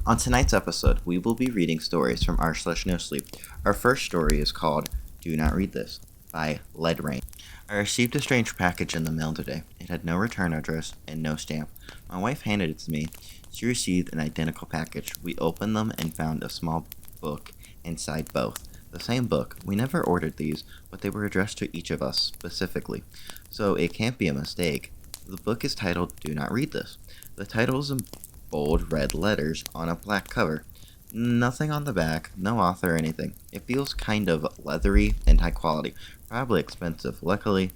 On tonight's episode, we will be reading stories from r/Nosleep. Our first story is called Do Not Read This by Lead Rain. I received a strange package in the mail today. It had no return address and no stamp. My wife handed it to me. She received an identical package. We opened them and found a small book inside both. The same book. We never ordered these, but they were addressed to each of us specifically, so it can't be a mistake. The book is titled Do Not Read This. The title is in bold red letters on a black cover. Nothing on the back, no author or anything. It feels kind of leathery and high quality, probably expensive. Luckily,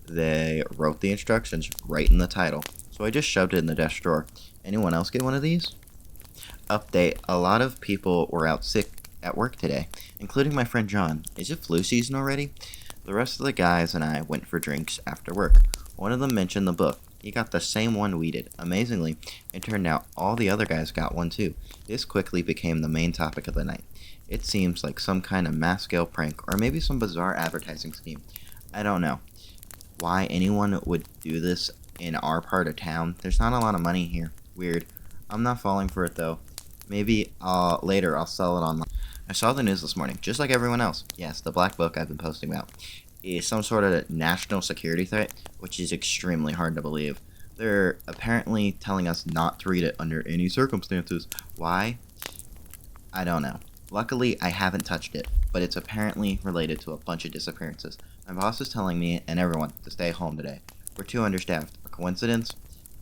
they wrote the instructions right in the title, so I just shoved it in the desk drawer. Anyone else get one of these? Update: a lot of people were out sick at work today, including my friend John. Is it flu season already? The rest of the guys and I went for drinks after work. One of them mentioned the book. He got the same one we did. Amazingly, it turned out all the other guys got one too. This quickly became the main topic of the night. It seems like some kind of mass-scale prank, or maybe some bizarre advertising scheme. I don't know why anyone would do this in our part of town. There's not a lot of money here. Weird. I'm not falling for it though. Maybe later I'll sell it online. I saw the news this morning, just like everyone else. Yes, the black book I've been posting about is some sort of national security threat, which is extremely hard to believe. They're apparently telling us not to read it under any circumstances. Why? I don't know. Luckily, I haven't touched it, but it's apparently related to a bunch of disappearances. My boss is telling me and everyone to stay home today. We're too understaffed. A coincidence?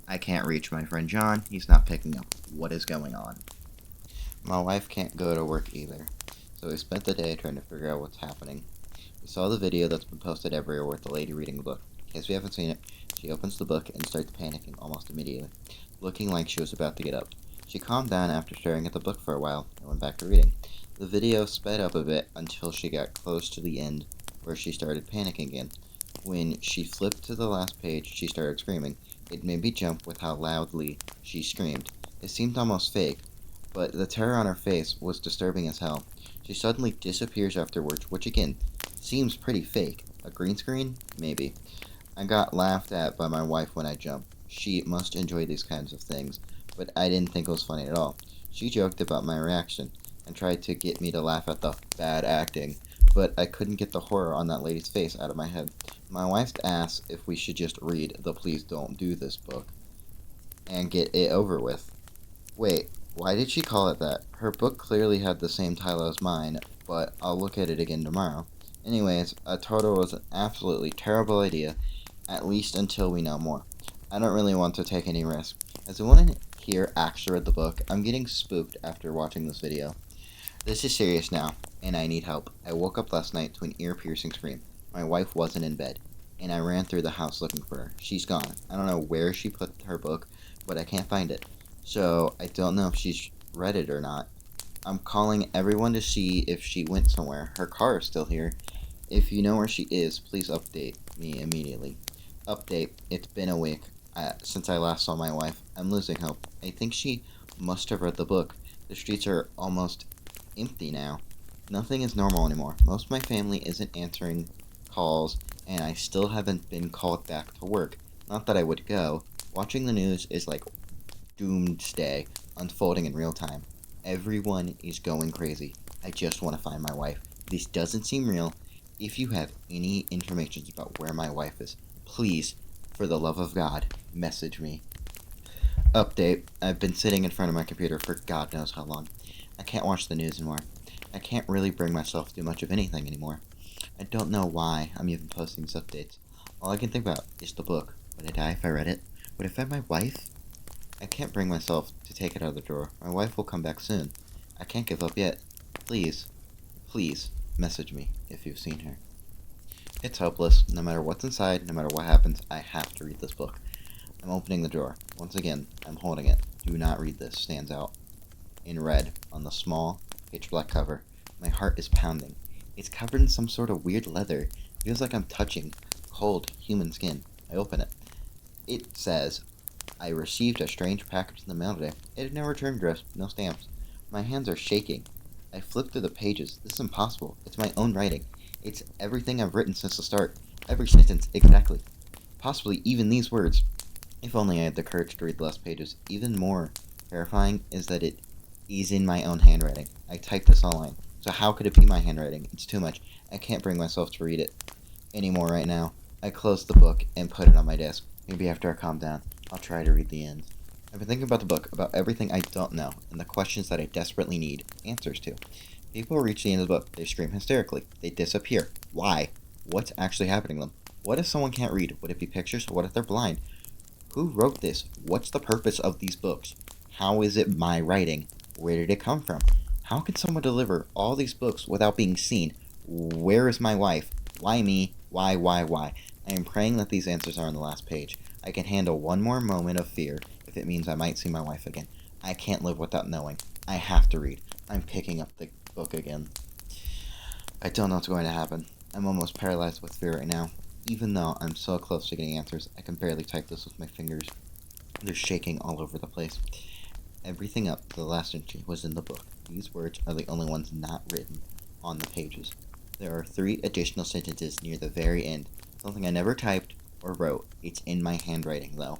I can't reach my friend John. He's not picking up. What is going on? My wife can't go to work either, so we spent the day trying to figure out what's happening. We saw the video that's been posted everywhere with the lady reading the book. In case we haven't seen it, she opens the book and starts panicking almost immediately, looking like she was about to get up. She calmed down after staring at the book for a while and went back to reading. The video sped up a bit until she got close to the end, where she started panicking again. When she flipped to the last page, she started screaming. It made me jump with how loudly she screamed. It seemed almost fake, but the terror on her face was disturbing as hell. She suddenly disappears afterwards, which again seems pretty fake. A green screen? Maybe. I got laughed at by my wife when I jumped. She must enjoy these kinds of things, but I didn't think it was funny at all. She joked about my reaction and tried to get me to laugh at the bad acting, but I couldn't get the horror on that lady's face out of my head. My wife asked if we should just read the Please Don't Do This book and get it over with. Wait, why did she call it that? Her book clearly had the same title as mine, but I'll look at it again tomorrow. Anyways, I told her it was an absolutely terrible idea, at least until we know more. I don't really want to take any risk. As anyone here actually read the book, I'm getting spooked after watching this video. This is serious now, and I need help. I woke up last night to an ear-piercing scream. My wife wasn't in bed, and I ran through the house looking for her. She's gone. I don't know where she put her book, but I can't find it. So I don't know if she's read it or not. I'm calling everyone to see if she went somewhere. Her car is still here. If you know where she is, please update me immediately. Update: it's been a week since I last saw my wife. I'm losing hope. I think she must have read the book. The streets are almost empty now. Nothing is normal anymore. Most of my family isn't answering calls, and I still haven't been called back to work. Not that I would go. Watching the news is like doomsday unfolding in real time. Everyone is going crazy. I just want to find my wife. This doesn't seem real. If you have any information about where my wife is, please, for the love of God, message me. Update: I've been sitting in front of my computer for God knows how long. I can't watch the news anymore. I can't really bring myself to do much of anything anymore. I don't know why I'm even posting these updates. All I can think about is the book. Would I die if I read it? Would it find my wife? I can't bring myself to take it out of the drawer. My wife will come back soon. I can't give up yet. Please, please, message me if you've seen her. It's hopeless. No matter what's inside, no matter what happens, I have to read this book. I'm opening the drawer. Once again, I'm holding it. Do not read this stands out in red on the small, pitch-black cover. My heart is pounding. It's covered in some sort of weird leather. It feels like I'm touching cold human skin. I open it. It says, I received a strange package in the mail today. It had no return address, no stamps. My hands are shaking. I flip through the pages. This is impossible. It's my own writing. It's everything I've written since the start. Every sentence, exactly. Possibly even these words. If only I had the courage to read the last pages. Even more terrifying is that it is in my own handwriting. I typed this online. So how could it be my handwriting? It's too much. I can't bring myself to read it anymore right now. I closed the book and put it on my desk. Maybe after I calm down, I'll try to read the end. I've been thinking about the book, about everything I don't know, and the questions that I desperately need answers to. People reach the end of the book. They scream hysterically. They disappear. Why? What's actually happening to them? What if someone can't read? Would it be pictures? What if they're blind? Who wrote this? What's the purpose of these books? How is it my writing? Where did it come from? How can someone deliver all these books without being seen? Where is my wife? Why me? Why? I am praying that these answers are on the last page. I can handle one more moment of fear if it means I might see my wife again. I can't live without knowing. I have to read. I'm picking up the book again. I don't know what's going to happen. I'm almost paralyzed with fear right now. Even though I'm so close to getting answers, I can barely type this with my fingers. They're shaking all over the place. Everything up to the last entry was in the book. These words are the only ones not written on the pages. There are 3 additional sentences near the very end. Something I never typed or wrote. It's in my handwriting, though.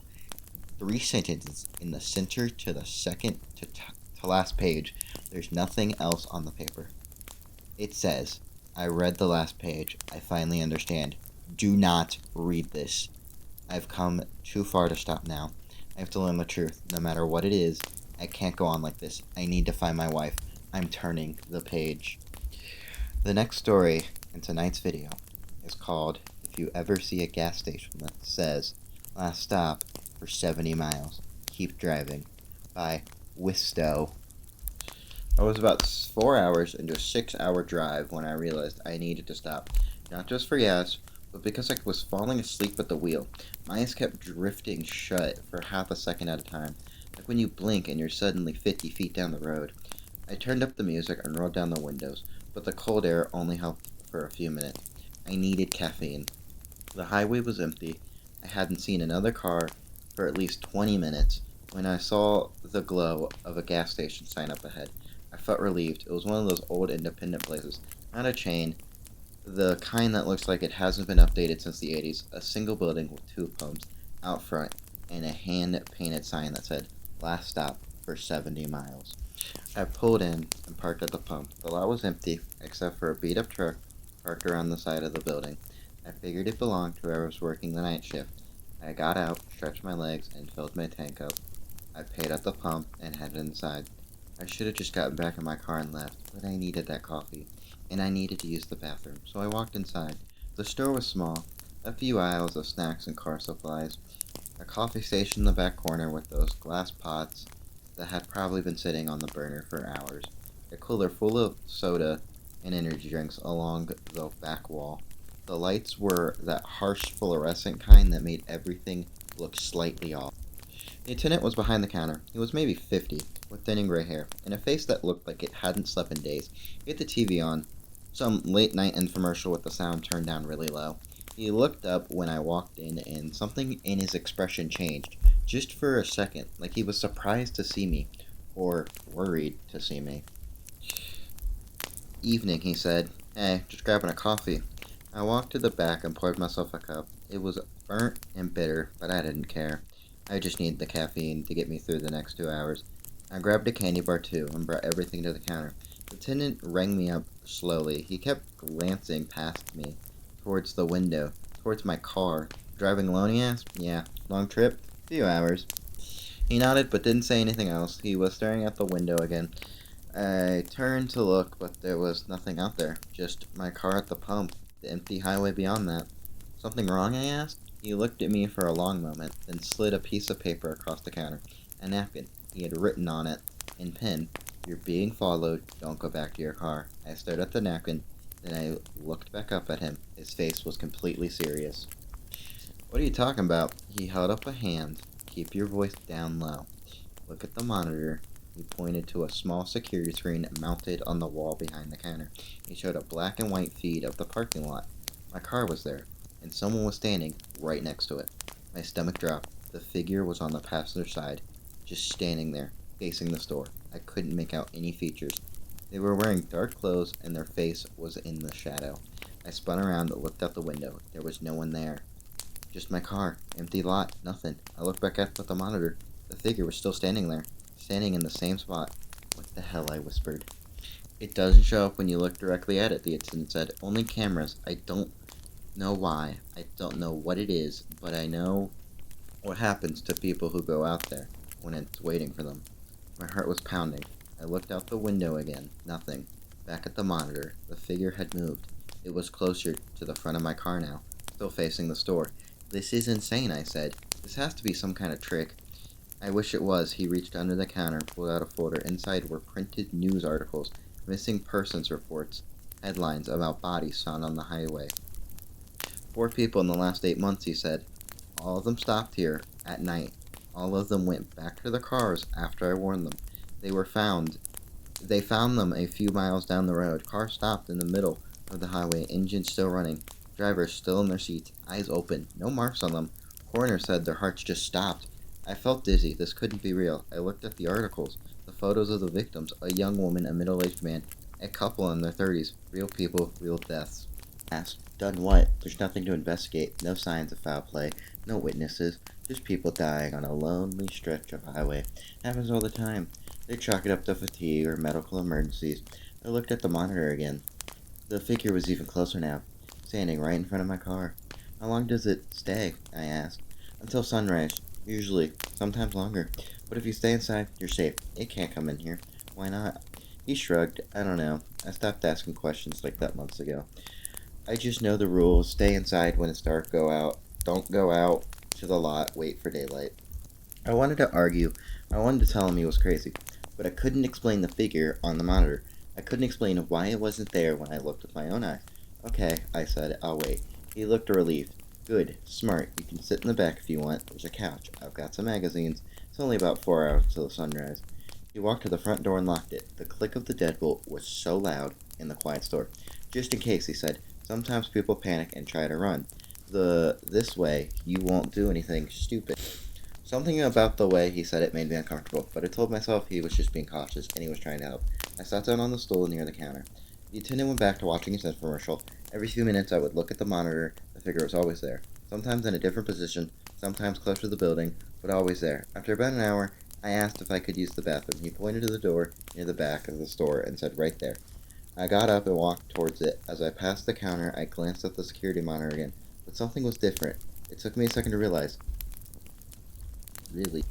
3 sentences in the center to the second to last page. There's nothing else on the paper. It says, I read the last page. I finally understand. Do not read this. I've come too far to stop now. I have to learn the truth, no matter what it is. I can't go on like this. I need to find my wife. I'm turning the page. The next story in tonight's video is called If You Ever See a Gas Station That Says, Last Stop for 70 Miles. Keep Driving by Wistow. I was about 4 hours into a 6-hour drive when I realized I needed to stop. Not just for gas, but because I was falling asleep at the wheel. My eyes kept drifting shut for half a second at a time, like when you blink and you're suddenly 50 feet down the road. I turned up the music and rolled down the windows, but the cold air only helped for a few minutes. I needed caffeine. The highway was empty. I hadn't seen another car for at least 20 minutes when I saw the glow of a gas station sign up ahead. I felt relieved. It was one of those old independent places, not a chain. The kind that looks like it hasn't been updated since the 80s. A single building with 2 pumps out front and a hand-painted sign that said, Last Stop for 70 Miles. I pulled in and parked at the pump. The lot was empty, except for a beat-up truck parked around the side of the building. I figured it belonged to whoever was working the night shift. I got out, stretched my legs, and filled my tank up. I paid at the pump and headed inside. I should have just gotten back in my car and left, but I needed that coffee, and I needed to use the bathroom, so I walked inside. The store was small, a few aisles of snacks and car supplies, a coffee station in the back corner with those glass pots that had probably been sitting on the burner for hours, a cooler full of soda and energy drinks along the back wall. The lights were that harsh fluorescent kind that made everything look slightly off. The attendant was behind the counter. He was maybe 50, with thinning gray hair, and a face that looked like it hadn't slept in days. He had the TV on, some late-night infomercial with the sound turned down really low. He looked up when I walked in, and something in his expression changed, just for a second, like he was surprised to see me, or worried to see me. Evening, he said. Hey, just grabbing a coffee. I walked to the back and poured myself a cup. It was burnt and bitter, but I didn't care. I just needed the caffeine to get me through the next 2 hours. I grabbed a candy bar too and brought everything to the counter. The attendant rang me up slowly. He kept glancing past me, towards the window, towards my car. Driving alone, he asked? Yeah. Long trip? Few hours. He nodded but didn't say anything else. He was staring out the window again. I turned to look, but there was nothing out there. Just my car at the pump, the empty highway beyond that. Something wrong, I asked? He looked at me for a long moment, then slid a piece of paper across the counter. A napkin. He had written on it, in pen, You're being followed. Don't go back to your car. I stared at the napkin, then I looked back up at him. His face was completely serious. What are you talking about? He held up a hand. Keep your voice down low. Look at the monitor. He pointed to a small security screen mounted on the wall behind the counter. He showed a black and white feed of the parking lot. My car was there, and someone was standing right next to it. My stomach dropped. The figure was on the passenger side, just standing there, facing the store. I couldn't make out any features. They were wearing dark clothes, and their face was in the shadow. I spun around and looked out the window. There was no one there. Just my car. Empty lot. Nothing. I looked back up at the monitor. The figure was still standing there, standing in the same spot. What the hell, I whispered. It doesn't show up when you look directly at it, the attendant said. Only cameras. I don't know why. I don't know what it is, but I know what happens to people who go out there when it's waiting for them. My heart was pounding. I looked out the window again. Nothing. Back at the monitor, the figure had moved. It was closer to the front of my car now, still facing the store. This is insane, I said. This has to be some kind of trick. I wish it was. He reached under the counter, pulled out a folder. Inside were printed news articles, missing persons reports, headlines about bodies found on the highway. 4 people in the last 8 months, he said. All of them stopped here at night. All of them went back to their cars after I warned them. They found them a few miles down the road. Car stopped in the middle of the highway, engine still running, drivers still in their seats, eyes open, no marks on them. Coroner said their hearts just stopped. I felt dizzy. This couldn't be real. I looked at the articles, the photos of the victims, a young woman, a middle-aged man, a couple in their 30s, real people, real deaths. Asked, done what? There's nothing to investigate, no signs of foul play, no witnesses, just people dying on a lonely stretch of highway. Happens all the time. They chalk it up to fatigue or medical emergencies. I looked at the monitor again. The figure was even closer now, standing right in front of my car. How long does it stay? I asked. Until sunrise, usually, sometimes longer. But if you stay inside, you're safe. It can't come in here. Why not? He shrugged. I don't know. I stopped asking questions like that months ago. I just know the rules. Stay inside when it's dark, go out. Don't go out to the lot, wait for daylight. I wanted to argue. I wanted to tell him he was crazy. But I couldn't explain the figure on the monitor. I couldn't explain why it wasn't there when I looked with my own eyes. Okay, I said, I'll wait. He looked relieved. Good, smart. You can sit in the back if you want. There's a couch. I've got some magazines. It's only about 4 hours till the sunrise. He walked to the front door and locked it. The click of the deadbolt was so loud in the quiet store. Just in case, he said. Sometimes people panic and try to run. This way, you won't do anything stupid. Something about the way he said it made me uncomfortable, but I told myself he was just being cautious and he was trying to help. I sat down on the stool near the counter. The attendant went back to watching his infomercial. Every few minutes I would look at the monitor. The figure was always there. Sometimes in a different position, sometimes close to the building, but always there. After about an hour, I asked if I could use the bathroom. He pointed to the door near the back of the store and said, right there. I got up and walked towards it. As I passed the counter, I glanced at the security monitor again, but something was different. It took me a second to realize. Really.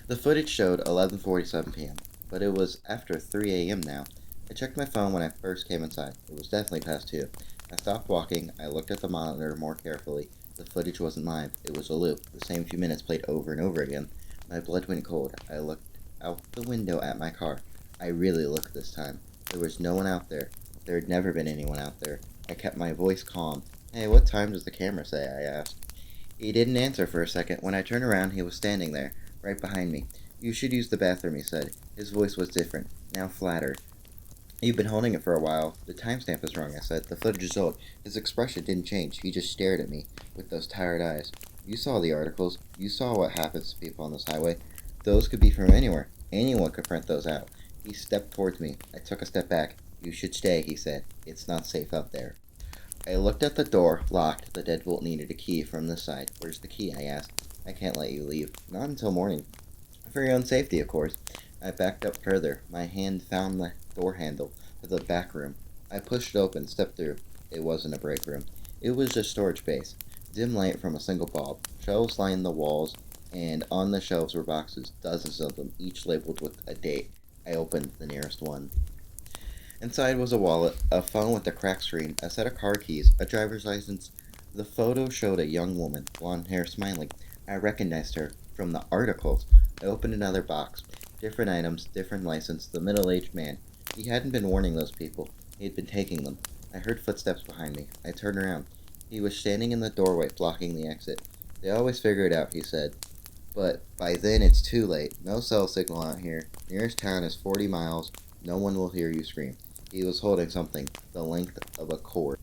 The footage showed 11:47 p.m., but it was after 3 a.m. now. I checked my phone when I first came inside. It was definitely past 2. I stopped walking. I looked at the monitor more carefully. The footage wasn't live. It was a loop. The same few minutes played over and over again. My blood went cold. I looked out the window at my car. I really looked this time. There was no one out there. There had never been anyone out there. I kept my voice calm. Hey, what time does the camera say? I asked. He didn't answer for a second. When I turned around, he was standing there, right behind me. You should use the bathroom, he said. His voice was different, now flatter. You've been holding it for a while. The timestamp is wrong, I said. The footage is old. His expression didn't change. He just stared at me with those tired eyes. You saw the articles. You saw what happens to people on this highway. Those could be from anywhere. Anyone could print those out. He stepped towards me. I took a step back. You should stay, he said. It's not safe out there. I looked at the door, locked. The deadbolt needed a key from this side. Where's the key? I asked. I can't let you leave. Not until morning. For your own safety, of course. I backed up further. My hand found the door handle to the back room. I pushed it open, stepped through. It wasn't a break room. It was just storage space. Dim light from a single bulb. Shelves lined the walls, and on the shelves were boxes, dozens of them, each labeled with a date. I opened the nearest one. Inside was a wallet, a phone with a cracked screen, a set of car keys, a driver's license. The photo showed a young woman, blonde hair, smiling. I recognized her from the articles. I opened another box. Different items, different license. The middle-aged man. He hadn't been warning those people. He had been taking them. I heard footsteps behind me. I turned around. He was standing in the doorway, blocking the exit. They always figure it out, he said. But by then it's too late. No cell signal out here. Nearest town is 40 miles. No one will hear you scream. He was holding something, the length of a cord.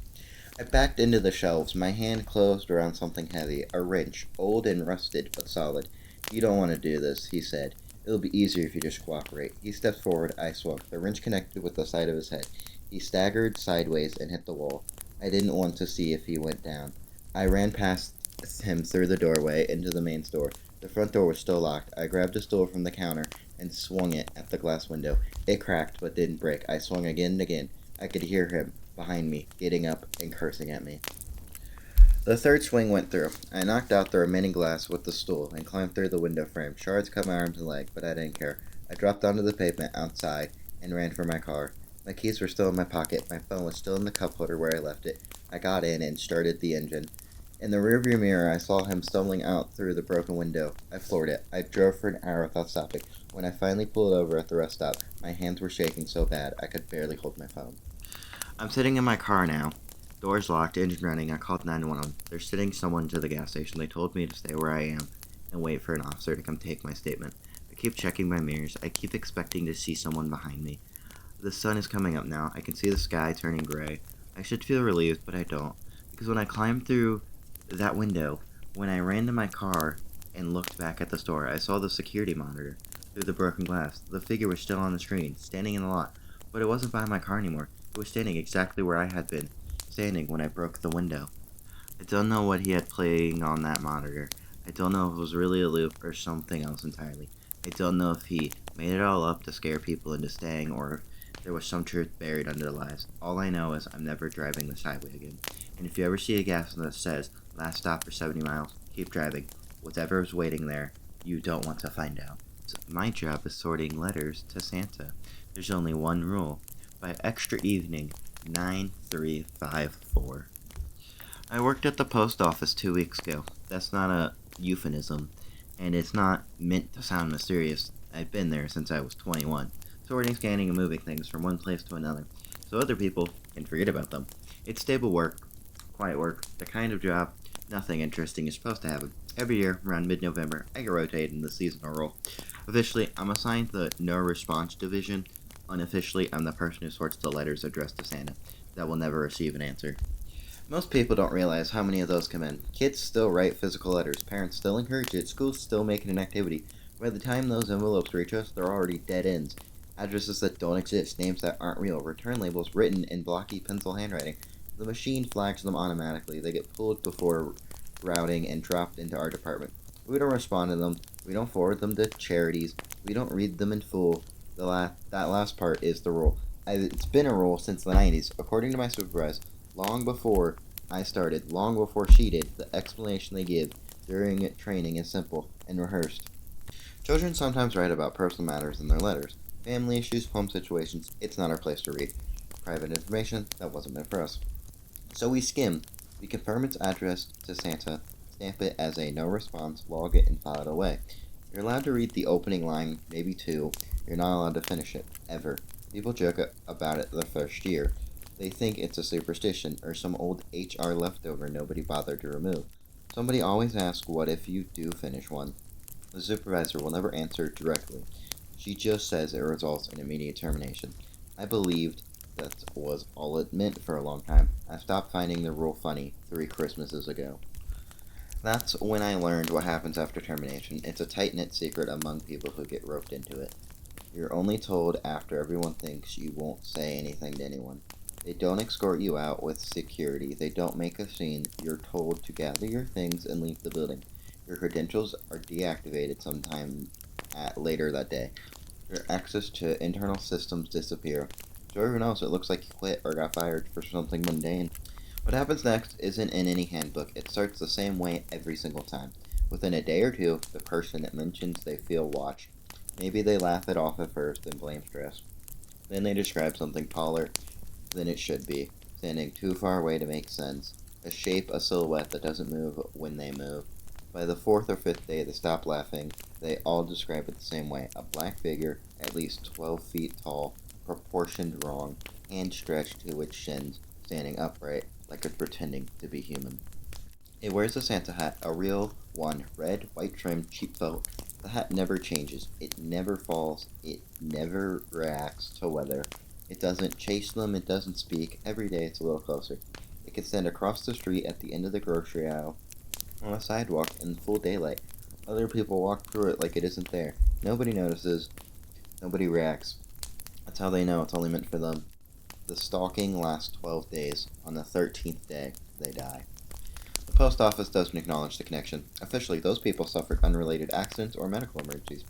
I backed into the shelves. My hand closed around something heavy, a wrench, old and rusted, but solid. You don't want to do this, he said. It'll be easier if you just cooperate. He stepped forward. I swung. The wrench connected with the side of his head. He staggered sideways and hit the wall. I didn't want to see if he went down. I ran past him through the doorway into the main store. The front door was still locked. I grabbed a stool from the counter and swung it at the glass window. It cracked but didn't break. I swung again and again. I could hear him behind me, getting up and cursing at me. The third swing went through. I knocked out the remaining glass with the stool and climbed through the window frame. Shards cut my arms and leg, but I didn't care. I dropped onto the pavement outside and ran for my car. My keys were still in my pocket. My phone was still in the cup holder where I left it. I got in and started the engine. In the rearview mirror, I saw him stumbling out through the broken window. I floored it. I drove for an hour without stopping. When I finally pulled over at the rest stop, my hands were shaking so bad I could barely hold my phone. I'm sitting in my car now. Doors locked, engine running. I called 911. They're sending someone to the gas station. They told me to stay where I am and wait for an officer to come take my statement. I keep checking my mirrors. I keep expecting to see someone behind me. The sun is coming up now. I can see the sky turning gray. I should feel relieved, but I don't. Because when I climbed through that window, when I ran to my car and looked back at the store, I saw the security monitor through the broken glass. The figure was still on the screen, standing in the lot, but it wasn't by my car anymore. It was standing exactly where I had been standing when I broke the window. I don't know what he had playing on that monitor. I don't know if it was really a loop or something else entirely. I don't know if he made it all up to scare people into staying or if there was some truth buried under the lies. All I know is I'm never driving this highway again. And if you ever see a gas that says, last stop for 70 miles, keep driving. Whatever is waiting there, you don't want to find out. My job is sorting letters to Santa. There's only one rule. By extra evening, 9354. I worked at the post office 2 weeks ago. That's not a euphemism, and it's not meant to sound mysterious. I've been there since I was 21, sorting, scanning, and moving things from one place to another, so other people can forget about them. It's stable work, quiet work, the kind of job nothing interesting is supposed to happen. Every year, around mid-November, I get rotated in the seasonal role. Officially, I'm assigned the No Response Division. Unofficially, I'm the person who sorts the letters addressed to Santa that will never receive an answer. Most people don't realize how many of those come in. Kids still write physical letters, parents still encourage it, schools still make it an activity. By the time those envelopes reach us, they're already dead ends. Addresses that don't exist, names that aren't real, return labels written in blocky pencil handwriting. The machine flags them automatically. They get pulled before routing and dropped into our department. We don't respond to them. We don't forward them to charities. We don't read them in full. That last part is the rule. It's been a rule since the 90s. According to my supervisor, long before I started, long before she did, the explanation they give during training is simple and rehearsed. Children sometimes write about personal matters in their letters. Family issues, home situations, it's not our place to read. Private information, that wasn't meant for us. So we skim. We confirm its address to Santa, stamp it as a no response, log it, and file it away. You're allowed to read the opening line, maybe two. You're not allowed to finish it, ever. People joke about it the first year. They think it's a superstition or some old HR leftover nobody bothered to remove. Somebody always asks what if you do finish one. The supervisor will never answer directly. She just says it results in immediate termination. I believed that was all it meant for a long time. I stopped finding the rule funny 3 Christmases ago. That's when I learned what happens after termination. It's a tight-knit secret among people who get roped into it. You're only told after everyone thinks you won't say anything to anyone. They don't escort you out with security. They don't make a scene. You're told to gather your things and leave the building. Your credentials are deactivated sometime later that day. Your access to internal systems disappear. So everyone else, it looks like you quit or got fired for something mundane. What happens next isn't in any handbook. It starts the same way every single time. Within a day or two, the person mentions they feel watched. Maybe they laugh it off at first and blame stress. Then they describe something taller than it should be, standing too far away to make sense. A shape, a silhouette that doesn't move when they move. By the 4th or 5th day, they stop laughing. They all describe it the same way. A black figure, at least 12 feet tall, proportioned wrong, hand stretched to its shins, standing upright, like it's pretending to be human. It wears a Santa hat, a real one, red, white trim, cheap felt. The hat never changes. It never falls. It never reacts to weather. It doesn't chase them. It doesn't speak. Every day it's a little closer. It can stand across the street at the end of the grocery aisle, on a sidewalk in full daylight. Other people walk through it like it isn't there. Nobody notices. Nobody reacts. That's how they know it's only meant for them. The stalking lasts 12 days. On the 13th day, they die. The post office doesn't acknowledge the connection. Officially, those people suffered unrelated accidents or medical emergencies.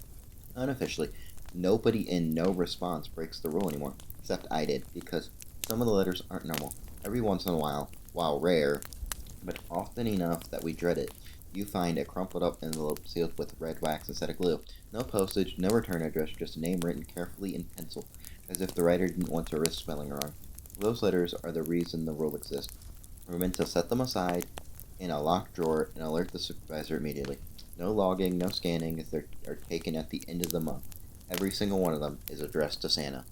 Unofficially, nobody in no response breaks the rule anymore, except I did, because some of the letters aren't normal. Every once in a while rare, but often enough that we dread it, you find a crumpled up envelope sealed with red wax instead of glue. No postage, no return address, just a name written carefully in pencil, as if the writer didn't want to risk spelling wrong. Those letters are the reason the rule exists. We're meant to set them aside in a locked drawer and alert the supervisor immediately. No logging, no scanning if they are taken at the end of the month. Every single one of them is addressed to Santa.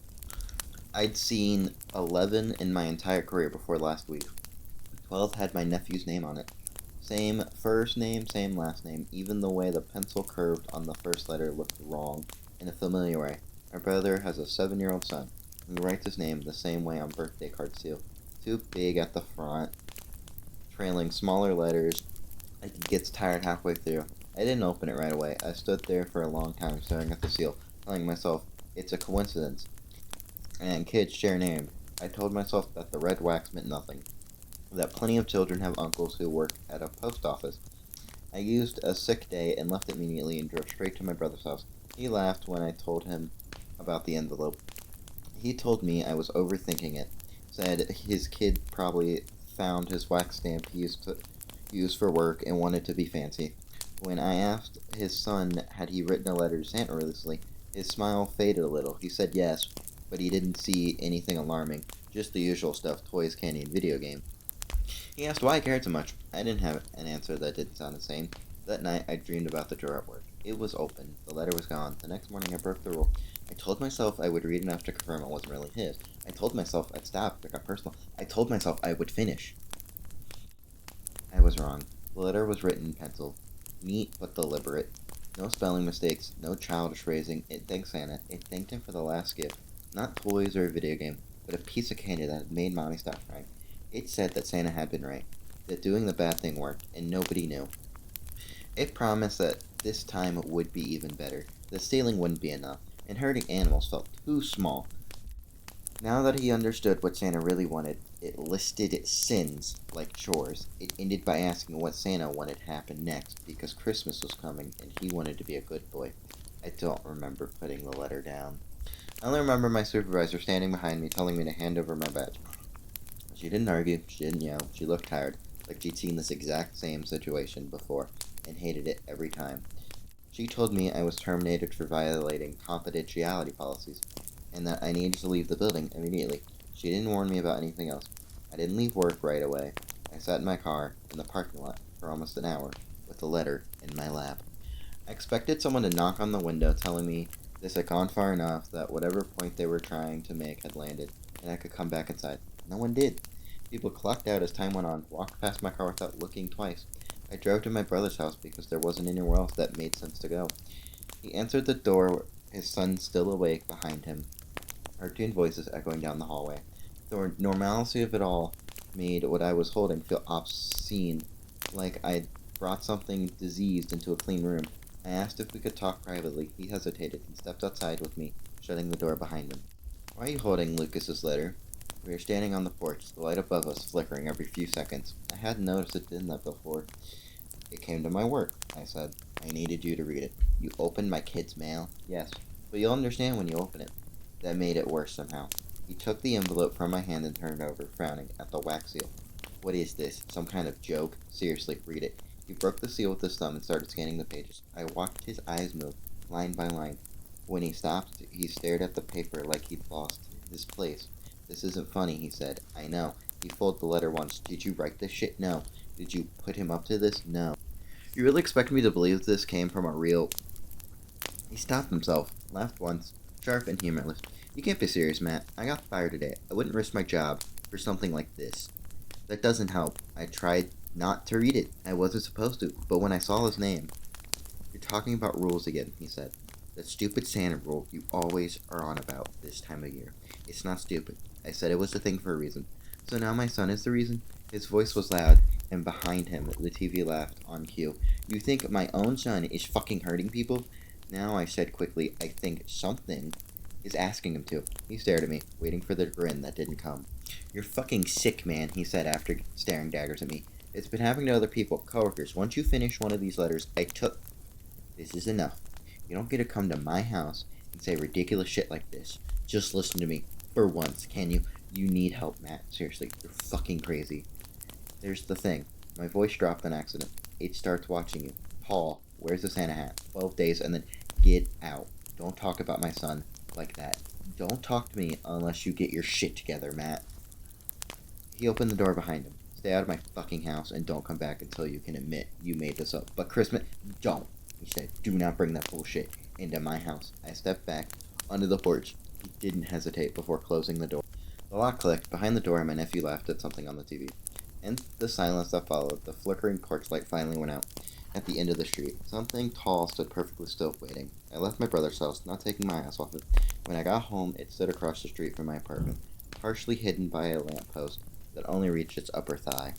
I'd seen 11 in my entire career before last week. 12 had my nephew's name on it. Same first name, same last name. Even the way the pencil curved on the first letter looked wrong in a familiar way. My brother has a 7-year-old son. He writes his name the same way on birthday cards too. Too big at the front, trailing smaller letters. He gets tired halfway through. I didn't open it right away. I stood there for a long time staring at the seal, telling myself, it's a coincidence. And kids share names. I told myself that the red wax meant nothing. That plenty of children have uncles who work at a post office. I used a sick day and left immediately and drove straight to my brother's house. He laughed when I told him about the envelope. He told me I was overthinking it. Said his kid probably found his wax stamp he used to use for work and wanted to be fancy. When I asked his son had he written a letter to Santa recently, his smile faded a little. He said yes, but he didn't see anything alarming, just the usual stuff, toys, candy, and video games. He asked why I cared so much. I didn't have an answer that didn't sound insane. That night, I dreamed about the drawer at work. It was open. The letter was gone. The next morning, I broke the rule. I told myself I would read enough to confirm it wasn't really his. I told myself I'd stop if it got personal. I told myself I would finish. I was wrong. The letter was written in pencil. Neat but deliberate. No spelling mistakes, no childish phrasing. It thanked Santa. It thanked him for the last gift. Not toys or a video game, but a piece of candy that had made Mommy stop crying. It said that Santa had been right, that doing the bad thing worked, and nobody knew. It promised that this time it would be even better, that stealing wouldn't be enough, and hurting animals felt too small. Now that he understood what Santa really wanted, it listed sins like chores. It ended by asking what Santa wanted to happen next, because Christmas was coming, and he wanted to be a good boy. I don't remember putting the letter down. I only remember my supervisor standing behind me telling me to hand over my badge. She didn't argue, she didn't yell, she looked tired, like she'd seen this exact same situation before, and hated it every time. She told me I was terminated for violating confidentiality policies, and that I needed to leave the building immediately. She didn't warn me about anything else. I didn't leave work right away. I sat in my car, in the parking lot, for almost an hour, with the letter in my lap. I expected someone to knock on the window telling me this had gone far enough that whatever point they were trying to make had landed, and I could come back inside. No one did. People clocked out as time went on, walked past my car without looking twice. I drove to my brother's house because there wasn't anywhere else that made sense to go. He answered the door, his son still awake behind him, cartoon voices echoing down the hallway. The normalcy of it all made what I was holding feel obscene, like I'd brought something diseased into a clean room. I asked if we could talk privately. He hesitated and stepped outside with me, shutting the door behind him. Why are you holding Lucas's letter? We were standing on the porch, the light above us flickering every few seconds. I hadn't noticed it did that before. It came to my work, I said. I needed you to read it. You opened my kid's mail? Yes, but you'll understand when you open it. That made it worse somehow. He took the envelope from my hand and turned it over, frowning at the wax seal. What is this? Some kind of joke? Seriously, read it. He broke the seal with his thumb and started scanning the pages. I watched his eyes move, line by line. When he stopped, he stared at the paper like he'd lost his place. This isn't funny, he said. I know. He folded the letter once. Did you write this shit? No. Did you put him up to this? No. You really expect me to believe this came from a real... He stopped himself, laughed once, sharp and humorless. You can't be serious, Matt. I got fired today. I wouldn't risk my job for something like this. That doesn't help. I tried not to read it. I wasn't supposed to, but when I saw his name... You're talking about rules again, he said. That stupid Santa rule you always are on about this time of year. It's not stupid. I said it was a thing for a reason. So now my son is the reason? His voice was loud, and behind him, the TV laughed on cue. You think my own son is fucking hurting people? Now, I said quickly, I think something is asking him to. He stared at me, waiting for the grin that didn't come. You're fucking sick, man, he said after staring daggers at me. It's been happening to other people, coworkers. Once you finish one of these letters I took, this is enough. You don't get to come to my house and say ridiculous shit like this. Just listen to me. For once, can you? You need help, Matt. Seriously, you're fucking crazy. There's the thing. My voice dropped on accident. It starts watching you. Paul, where's the Santa hat? 12 days and then get out. Don't talk about my son like that. Don't talk to me unless you get your shit together, Matt. He opened the door behind him. Stay out of my fucking house and don't come back until you can admit you made this up. But Christmas, don't, he said. Do not bring that bullshit into my house. I stepped back onto the porch. He didn't hesitate before closing the door. The lock clicked. Behind the door, my nephew laughed at something on the TV. In the silence that followed, the flickering porch light finally went out. At the end of the street, something tall stood perfectly still, waiting. I left my brother's house, not taking my eyes off it. When I got home, it stood across the street from my apartment, partially hidden by a lamppost that only reached its upper thigh.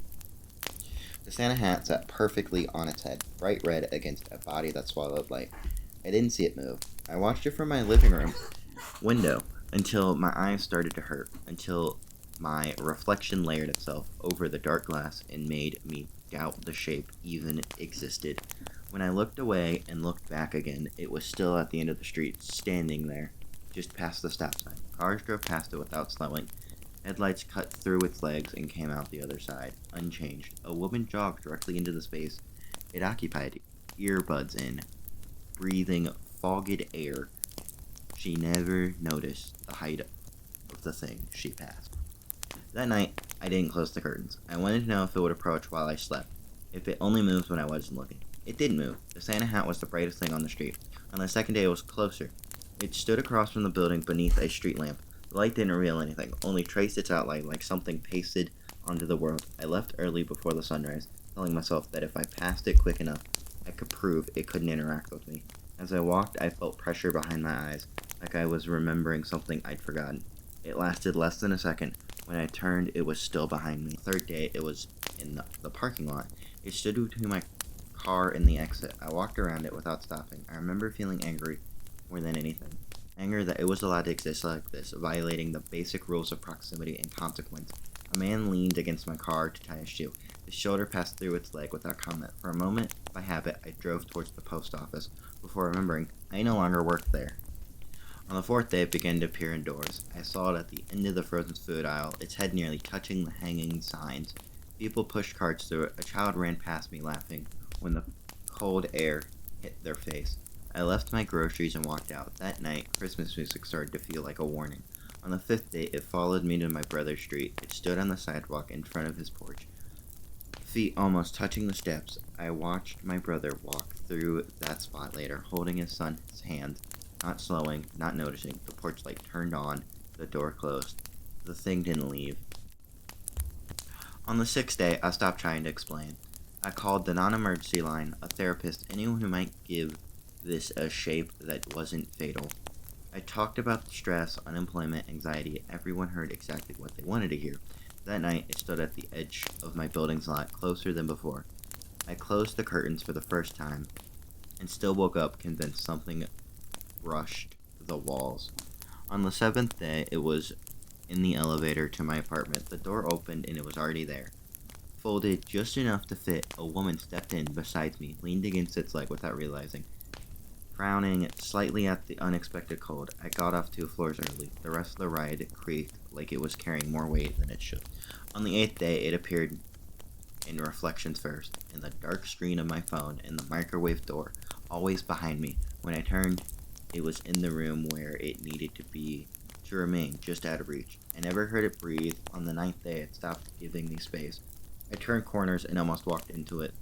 The Santa hat sat perfectly on its head, bright red against a body that swallowed light. I didn't see it move. I watched it from my living room window until my eyes started to hurt, until my reflection layered itself over the dark glass and made me doubt the shape even existed. When I looked away and looked back again, it was still at the end of the street, standing there, just past the stop sign. Cars drove past it without slowing. Headlights cut through its legs and came out the other side, unchanged. A woman jogged directly into the space it occupied, earbuds in, breathing fogged air. She never noticed the height of the thing she passed. That night, I didn't close the curtains. I wanted to know if it would approach while I slept, if it only moved when I wasn't looking. It didn't move. The Santa hat was the brightest thing on the street. On the second day, it was closer. It stood across from the building beneath a street lamp. The light didn't reveal anything, only traced its outline like something pasted onto the world. I left early before the sunrise, telling myself that if I passed it quick enough, I could prove it couldn't interact with me. As I walked, I felt pressure behind my eyes, like I was remembering something I'd forgotten. It lasted less than a second. When I turned, it was still behind me. The third day, it was in the parking lot. It stood between my car and the exit. I walked around it without stopping. I remember feeling angry more than anything. Anger that it was allowed to exist like this, violating the basic rules of proximity and consequence. A man leaned against my car to tie a shoe. His shoulder passed through its leg without comment. For a moment, by habit, I drove towards the post office, before remembering I no longer worked there. On the fourth day, it began to appear indoors. I saw it at the end of the frozen food aisle, its head nearly touching the hanging signs. People pushed carts through it. A child ran past me laughing when the cold air hit their face. I left my groceries and walked out. That night, Christmas music started to feel like a warning. On the fifth day, it followed me to my brother's street. It stood on the sidewalk in front of his porch, feet almost touching the steps. I watched my brother walk through that spot later, holding his son's hand. Not slowing, not noticing. The porch light turned on, the door closed. The thing didn't leave. On the sixth day, I stopped trying to explain. I called the non-emergency line, a therapist, anyone who might give this a shape that wasn't fatal. I talked about the stress, unemployment, anxiety. Everyone heard exactly what they wanted to hear. That night, it stood at the edge of my building's lot, closer than before. I closed the curtains for the first time, and still woke up convinced something rushed the walls. On the seventh day, it was in the elevator to my apartment. The door opened and it was already there. Folded just enough to fit, a woman stepped in beside me, leaned against its leg without realizing. Frowning slightly at the unexpected cold, I got off 2 floors early. The rest of the ride creaked like it was carrying more weight than it should. On the 8th day, it appeared in reflections first, in the dark screen of my phone, and the microwave door, always behind me. When I turned, it was in the room where it needed to remain, just out of reach. I never heard it breathe. On the 9th day, it stopped giving me space. I turned corners and almost walked into it.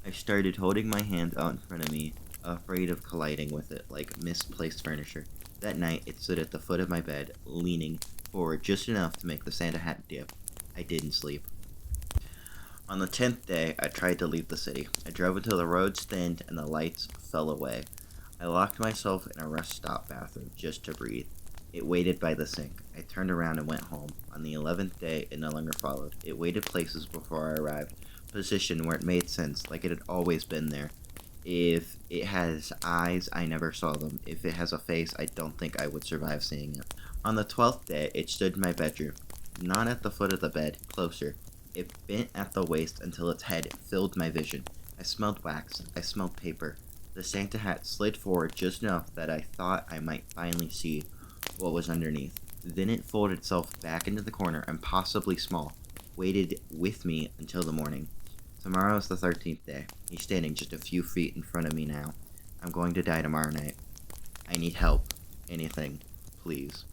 I started holding my hand out in front of me, afraid of colliding with it, like misplaced furniture. That night, it stood at the foot of my bed, leaning forward just enough to make the Santa hat dip. I didn't sleep. On the 10th day, I tried to leave the city. I drove until the roads thinned and the lights fell away. I locked myself in a rest stop bathroom just to breathe. It waited by the sink. I turned around and went home. On the 11th day, it no longer followed. It waited places before I arrived, positioned where it made sense, like it had always been there. If it has eyes, I never saw them. If it has a face, I don't think I would survive seeing it. On the 12th day, it stood in my bedroom. Not at the foot of the bed, closer. It bent at the waist until its head filled my vision. I smelled wax. I smelled paper. The Santa hat slid forward just enough that I thought I might finally see what was underneath. Then it folded itself back into the corner, impossibly small, waited with me until the morning. Tomorrow is the 13th day. He's standing just a few feet in front of me now. I'm going to die tomorrow night. I need help. Anything. Please.